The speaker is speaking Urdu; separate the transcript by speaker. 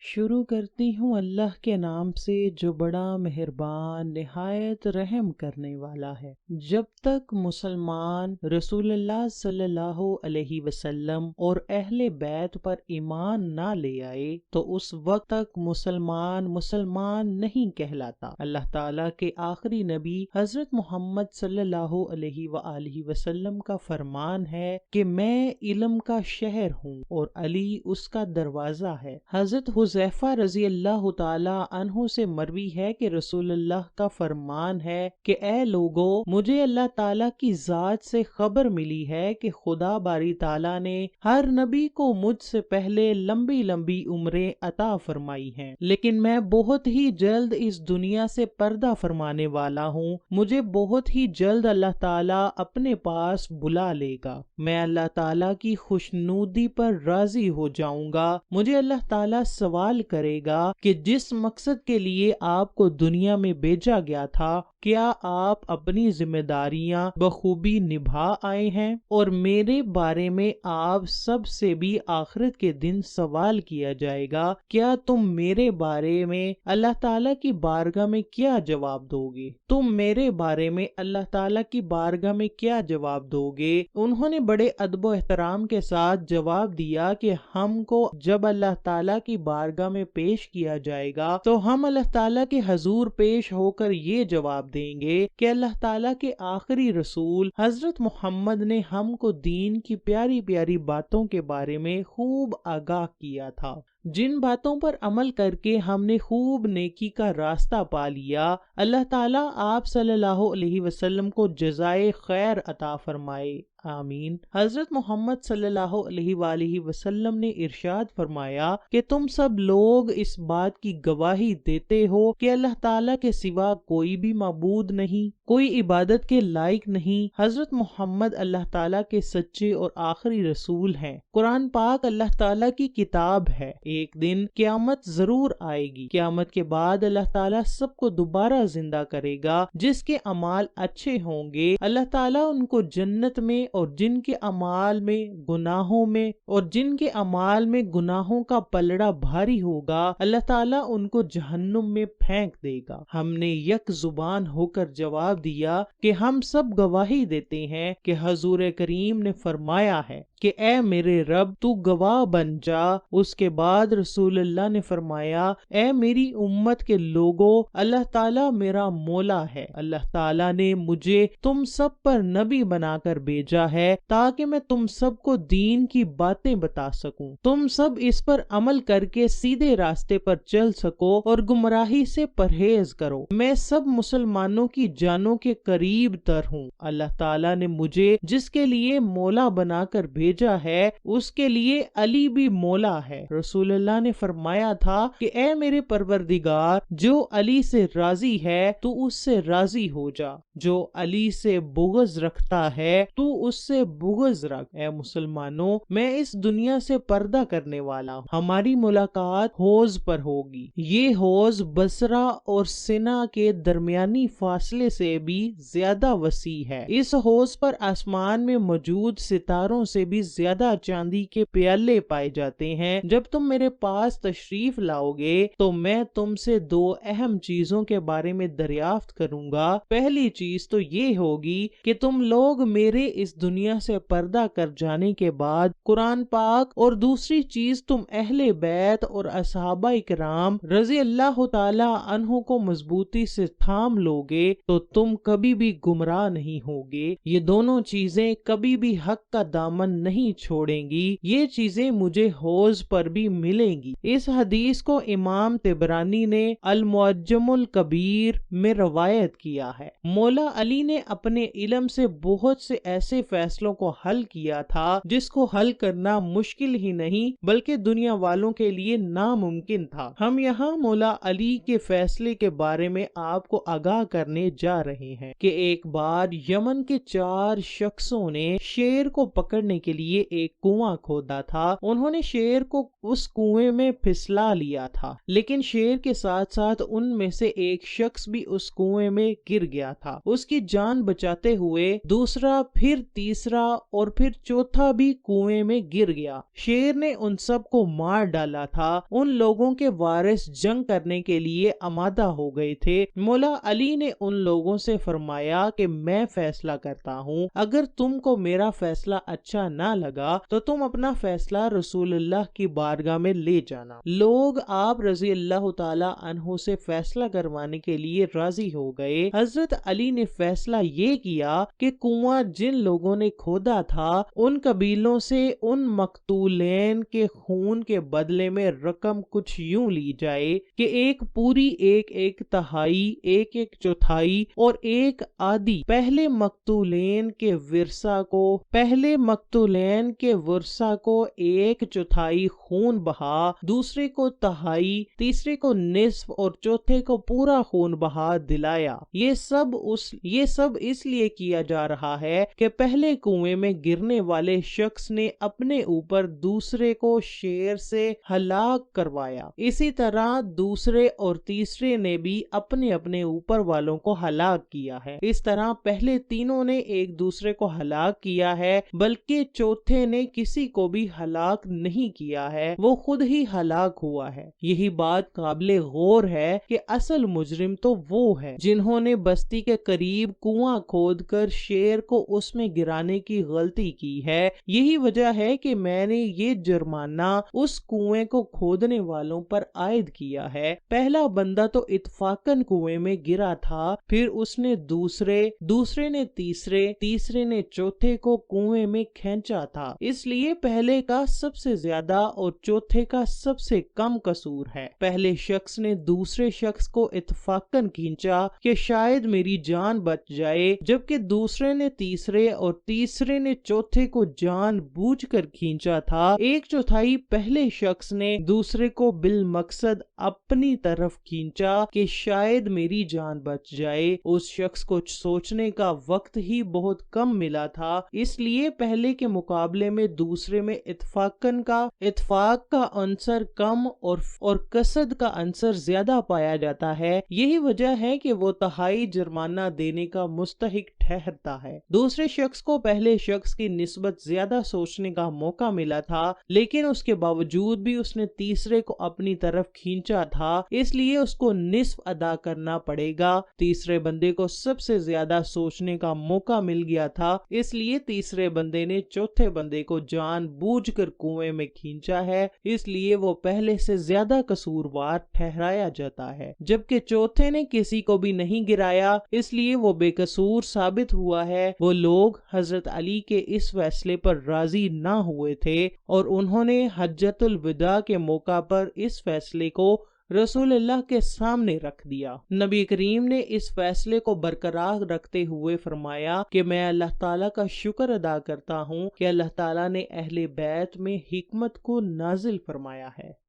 Speaker 1: شروع کرتی ہوں اللہ کے نام سے جو بڑا مہربان نہایت رحم کرنے والا ہے۔ جب تک مسلمان رسول اللہ صلی اللہ علیہ وسلم اور اہل بیت پر ایمان نہ لے آئے تو اس وقت تک مسلمان نہیں کہلاتا۔ اللہ تعالیٰ کے آخری نبی حضرت محمد صلی اللہ علیہ وآلہ وسلم کا فرمان ہے کہ میں علم کا شہر ہوں اور علی اس کا دروازہ ہے۔ حضرت حذیفہ رضی اللہ تعالی عنہ سے مروی ہے کہ رسول اللہ کا فرمان ہے کہ اے لوگو، مجھے اللہ تعالیٰ کی ذات سے خبر ملی ہے کہ خدا باری تعالیٰ نے ہر نبی کو مجھ سے پہلے لمبی لمبی عمریں عطا فرمائی ہیں، لیکن میں بہت ہی جلد اس دنیا سے پردہ فرمانے والا ہوں۔ مجھے بہت ہی جلد اللہ تعالیٰ اپنے پاس بلا لے گا۔ میں اللہ تعالیٰ کی خوشنودی پر راضی ہو جاؤں گا۔ مجھے اللہ تعالیٰ سوال کرے گا کہ جس مقصد کے لیے آپ کو دنیا میں بھیجا گیا تھا، کیا آپ اپنی ذمہ داریاں بخوبی نبھا آئے ہیں؟ اور میرے بارے میں آپ سب سے بھی آخرت کے دن سوال کیا جائے گا، کیا تم میرے بارے میں اللہ تعالیٰ کی بارگاہ میں کیا جواب دو گے؟ تم میرے بارے میں اللہ تعالیٰ کی بارگاہ میں کیا جواب دو گے؟ انہوں نے بڑے ادب و احترام کے ساتھ جواب دیا کہ ہم کو جب اللہ تعالیٰ کی بارگاہ میں پیش کیا جائے گا تو ہم اللہ تعالیٰ کے حضور پیش ہو کر یہ جواب دیں گے کہ اللہ تعالیٰ کے آخری رسول حضرت محمد نے ہم کو دین کی پیاری پیاری باتوں کے بارے میں خوب آگاہ کیا تھا، جن باتوں پر عمل کر کے ہم نے خوب نیکی کا راستہ پا لیا۔ اللہ تعالیٰ آپ صلی اللہ علیہ وسلم کو جزائے خیر عطا فرمائے، آمین۔ حضرت محمد صلی اللہ علیہ وآلہ وسلم نے ارشاد فرمایا کہ تم سب لوگ اس بات کی گواہی دیتے ہو کہ اللہ تعالیٰ کے سوا کوئی بھی معبود نہیں، کوئی عبادت کے لائق نہیں۔ حضرت محمد اللہ تعالیٰ کے سچے اور آخری رسول ہیں۔ قرآن پاک اللہ تعالیٰ کی کتاب ہے۔ ایک دن قیامت ضرور آئے گی۔ قیامت کے بعد اللہ تعالیٰ سب کو دوبارہ زندہ کرے گا۔ جس کے اعمال اچھے ہوں گے اللہ تعالیٰ ان کو جنت میں، اور جن کے اعمال میں گناہوں کا پلڑا بھاری ہوگا اللہ تعالیٰ ان کو جہنم میں پھینک دے گا۔ ہم نے یک زبان ہو کر جواب دیا کہ ہم سب گواہی دیتے ہیں کہ حضور کریم نے فرمایا ہے کہ اے میرے رب تو گواہ بن جا۔ اس کے بعد رسول اللہ نے فرمایا، اے میری امت کے لوگوں، اللہ تعالیٰ میرا مولا ہے۔ اللہ تعالیٰ نے مجھے تم سب پر نبی بنا کر بھیجا ہے تاکہ میں تم سب کو دین کی باتیں بتا سکوں، تم سب اس پر عمل کر کے سیدھے راستے پر چل سکو اور گمراہی سے پرہیز کرو۔ میں سب مسلمانوں کی جانوں کے قریب تر ہوں۔ اللہ تعالیٰ نے مجھے جس کے لیے مولا بنا کر بھیجا ہے اس کے لیے علی بھی مولا ہے۔ رسول اللہ نے فرمایا تھا کہ اے میرے پروردگار، جو علی سے راضی ہے تو اس سے راضی ہو جا، جو علی سے بغض رکھتا ہے تو اس سے بغض رکھ۔ اے مسلمانوں، میں اس دنیا سے پردہ کرنے والا ہوں۔ ہماری ملاقات حوض پر ہوگی۔ یہ حوض بصرہ اور سنا کے درمیانی فاصلے سے بھی زیادہ وسیع ہے۔ اس حوض پر آسمان میں موجود ستاروں سے بھی زیادہ چاندی کے پیالے پائے جاتے ہیں۔ جب تم میرے پاس تشریف لاؤ گے تو میں تم سے دو اہم چیزوں کے بارے میں دریافت کروں گا۔ پہلی چیز تو یہ ہوگی کہ تم لوگ میرے اس دنیا سے پردہ کر جانے کے بعد قرآن پاک، اور دوسری چیز تم اہل بیت اور اصحابہ کرام رضی اللہ تعالی عنہ کو مضبوطی سے تھام لوگے تو تم کبھی بھی گمراہ نہیں ہوگے۔ یہ دونوں چیزیں کبھی بھی حق کا دامن نہیں چھوڑیں گی۔ یہ چیزیں مجھے حوض پر بھی ملیں گی۔ اس حدیث کو امام طبرانی نے المعجم الکبیر میں روایت کیا ہے۔ مولا علی نے اپنے علم سے بہت سے ایسے فیصلوں کو حل کیا تھا جس کو حل کرنا مشکل ہی نہیں بلکہ دنیا والوں کے لیے ناممکن تھا۔ ہم یہاں مولا علی کے فیصلے کے بارے میں آپ کو آگاہ کرنے جا رہے ہیں کہ ایک بار یمن کے 4 شخصوں نے شیر کو پکڑنے کے لیے ایک کنواں کھودا تھا۔ انہوں نے شیر کو اس کنویں میں پھسلا لیا تھا، لیکن شیر کے ساتھ ساتھ ان میں سے ایک شخص بھی اس کنویں میں گر گیا تھا۔ اس کی جان بچاتے ہوئے دوسرا، پھر تیسرا اور پھر چوتھا بھی کنویں میں گر گیا۔ شیر نے ان سب کو مار ڈالا تھا۔ ان لوگوں کے وارث جنگ کرنے کے لیے آمادہ ہو گئے تھے۔ مولا علی نے ان لوگوں سے فرمایا کہ میں فیصلہ کرتا ہوں، اگر تم کو میرا فیصلہ اچھا نہ لگا تو تم اپنا فیصلہ رسول اللہ کی بارگاہ میں لے جانا۔ لوگ آپ رضی اللہ تعالی عنہ سے فیصلہ کروانے کے لیے راضی ہو گئے۔ حضرت علی نے فیصلہ یہ کیا کہ کنواں جن لوگوں نے کھودا تھا ان قبیلوں سے ان مقتولین کے خون کے بدلے میں رقم کچھ یوں لی جائے کہ ایک پوری، ایک تہائی، ایک چوتھائی اور ایک آدھی پہلے مقتولین کے ورثہ کو ایک چوتھائی خون بہا، دوسرے کو تہائی، تیسرے کو نصف اور چوتھے کو پورا خون بہا دلایا۔ یہ سب اس لیے کیا جا رہا ہے کہ پہلے کنویں میں گرنے والے شخص نے اپنے اوپر دوسرے کو شیر سے ہلاک کروایا، اسی طرح دوسرے اور تیسرے نے بھی اپنے اپنے اوپر والوں کو ہلاک کیا ہے۔ اس طرح پہلے تینوں نے ایک دوسرے کو ہلاک کیا ہے، بلکہ چوتھے نے کسی کو بھی ہلاک نہیں کیا ہے، وہ خود ہی ہلاک ہوا ہے۔ یہی بات قابل غور ہے کہ اصل مجرم تو وہ ہے جنہوں نے بستی کے قریب کنواں کھود کر شیر کو اس میں گرانے کی غلطی کی ہے۔ یہی وجہ ہے کہ میں نے یہ جرمانہ اس کنویں کو کھودنے والوں پر عائد کیا ہے۔ پہلا بندہ تو اتفاقاً کنویں میں گرا تھا، پھر اس نے دوسرے نے تیسرے نے چوتھے کو کنویں میں کھینچا تھا، اس لیے پہلے کا سب سے زیادہ اور چوتھے کا سب سے کم قصور ہے۔ پہلے شخص نے دوسرے شخص کو اتفاقاً کھینچا کہ شاید میری جان بچ جائے، جبکہ دوسرے نے تیسرے اور تیسرے نے چوتھے کو جان بوجھ کر کھینچا تھا۔ ایک چوتھائی پہلے شخص نے دوسرے کو بالمقصد اپنی طرف کھینچا کہ شاید میری جان بچ جائے۔ اس شخص کو سوچنے کا وقت ہی بہت کم ملا تھا، اس لیے پہلے کے مقابلے میں دوسرے میں اتفاق کا عنصر کم اور قصد کا عنصر زیادہ پایا جاتا ہے۔ یہی وجہ ہے کہ وہ تہائی جرمانہ دینے کا مستحق ٹھہرتا ہے۔ دوسرے شخص کو پہلے شخص کی نسبت زیادہ سوچنے کا موقع ملا تھا، لیکن اس کے باوجود بھی اس نے تیسرے کو اپنی طرف کھینچا تھا، اس لیے اس کو نصف ادا کرنا پڑے گا۔ تیسرے بندے کو سب سے زیادہ سوچنے کا موقع مل گیا تھا، اس لیے تیسرے بندے نے چوتھے بندے کو جان بوجھ کر کنویں میں کھینچا ہے، اس لیے وہ پہلے سے زیادہ قصوروار ٹھہرایا جاتا ہے، جبکہ چوتھے نے کسی کو بھی نہیں گرایا، اس لیے وہ بے قصور ثابت ہوا ہے۔ وہ لوگ حضرت علی کے اس فیصلے پر راضی نہ ہوئے تھے اور انہوں نے حجۃ الوداع کے موقع پر اس فیصلے کو رسول اللہ کے سامنے رکھ دیا۔ نبی کریم نے اس فیصلے کو برقرار رکھتے ہوئے فرمایا کہ میں اللہ تعالیٰ کا شکر ادا کرتا ہوں کہ اللہ تعالیٰ نے اہل بیت میں حکمت کو نازل فرمایا ہے۔